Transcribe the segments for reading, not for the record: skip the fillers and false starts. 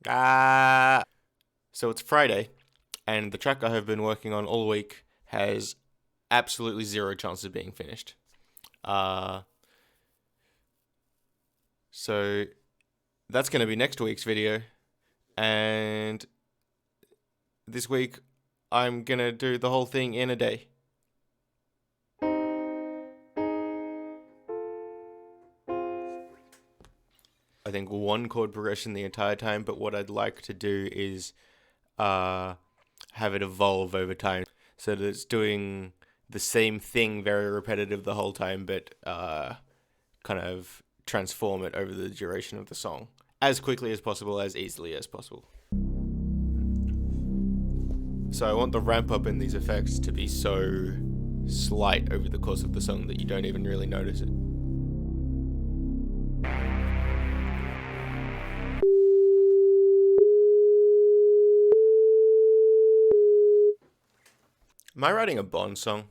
So it's Friday, and the track I have been working on all week has absolutely zero chance of being finished. So that's going to be next week's video, and this week I'm going to do the whole thing in a day. I think one chord progression the entire time, but what I'd like to do is have it evolve over time so that it's doing the same thing very repetitive the whole time, but kind of transform it over the duration of the song as quickly as possible, as easily as possible. So I want the ramp up in these effects to be so slight over the course of the song that you don't even really notice it. Am I writing a Bond song?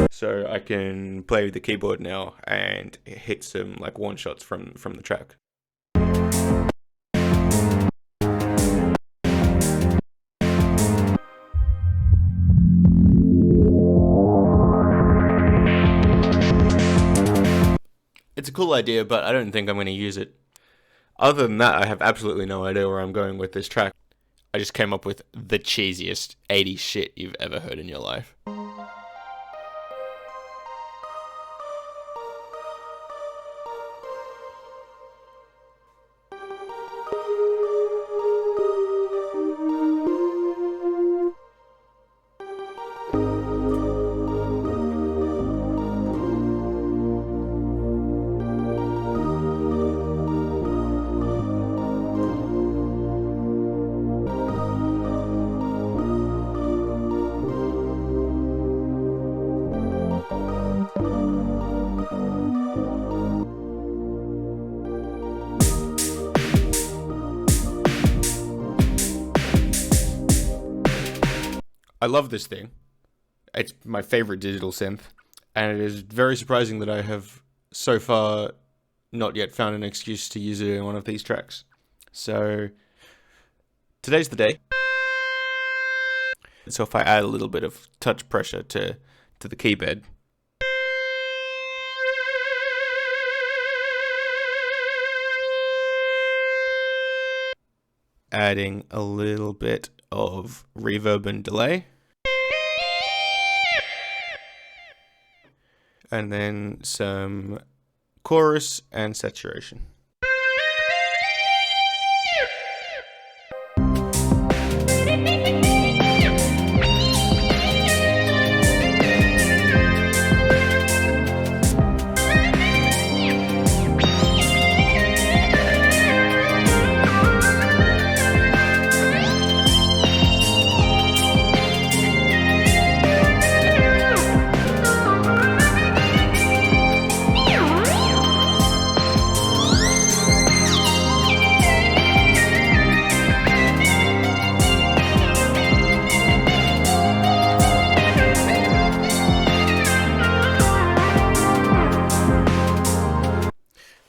So I can play with the keyboard now and hit some like one shots from the track. It's a cool idea, but I don't think I'm going to use it. Other than that, I have absolutely no idea where I'm going with this track. I just came up with the cheesiest 80s shit you've ever heard in your life. I love this thing. It's my favorite digital synth, and it is very surprising that I have so far not yet found an excuse to use it in one of these tracks. So today's the day. So if I add a little bit of touch pressure to the keyboard, adding a little bit of reverb and delay, and then some chorus and saturation.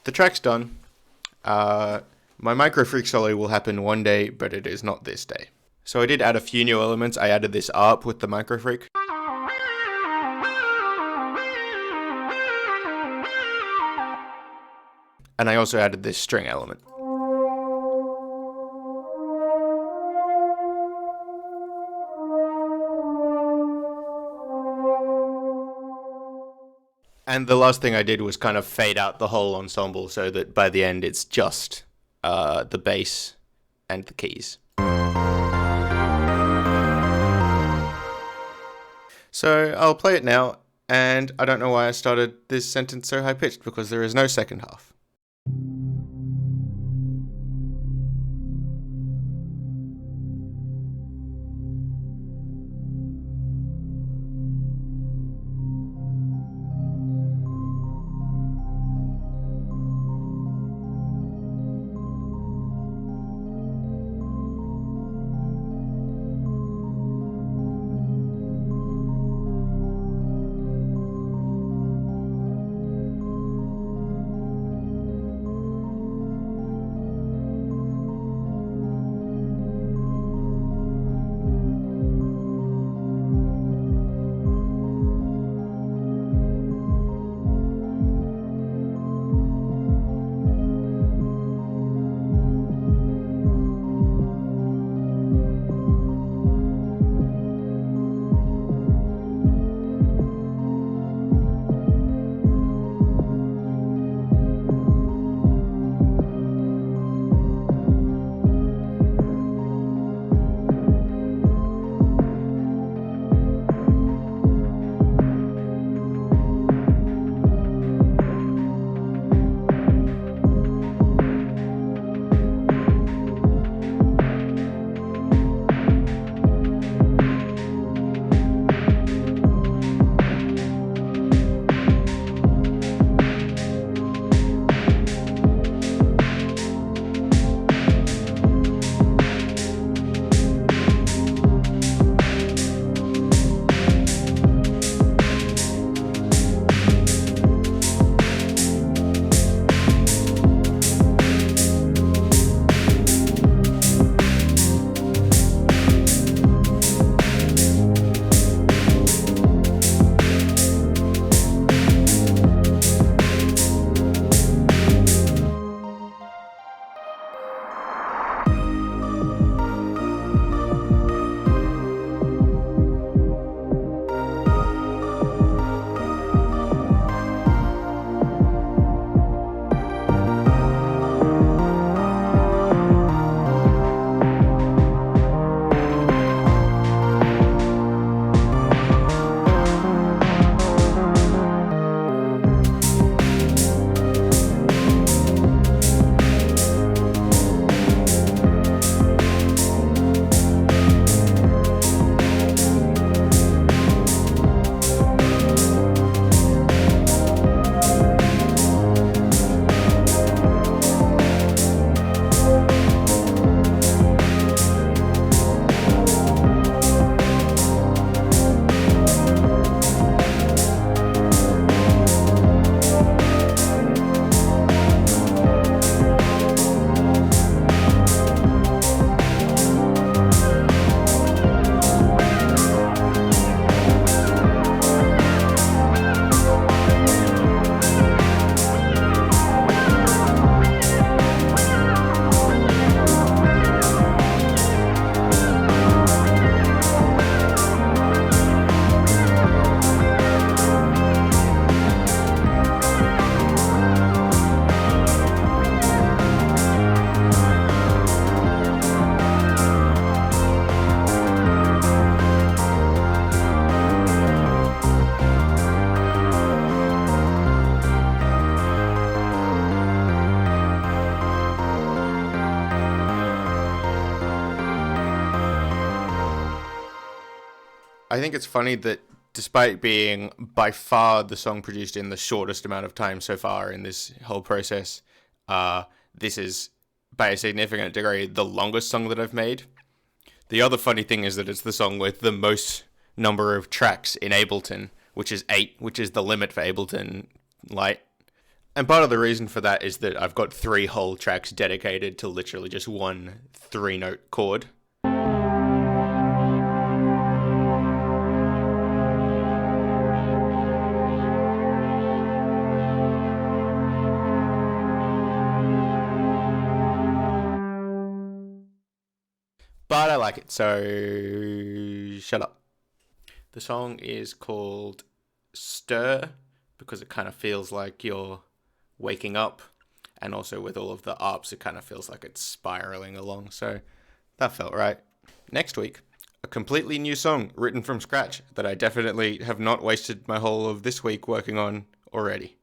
the track's done. My micro freak solo will happen one day, but it is not this day. So I did add a few new elements. I added this ARP with the micro freak. And I also added this string element. And the last thing I did was kind of fade out the whole ensemble so that by the end it's just the bass and the keys. So I'll play it now, and I don't know why I started this sentence so high-pitched, because there is no second half. I think it's funny that despite being by far the song produced in the shortest amount of time so far in this whole process, this is, by a significant degree, the longest song that I've made. The other funny thing is that it's the song with the most number of tracks in Ableton, which is 8, which is the limit for Ableton Lite. And part of the reason for that is that I've got 3 whole tracks dedicated to literally just one 3-note chord. But I like it, so shut up. The song is called Stir because it kind of feels like you're waking up, and also with all of the ups, it kind of feels like it's spiraling along, so that felt right. Next week, a completely new song written from scratch that I definitely have not wasted my whole of this week working on already.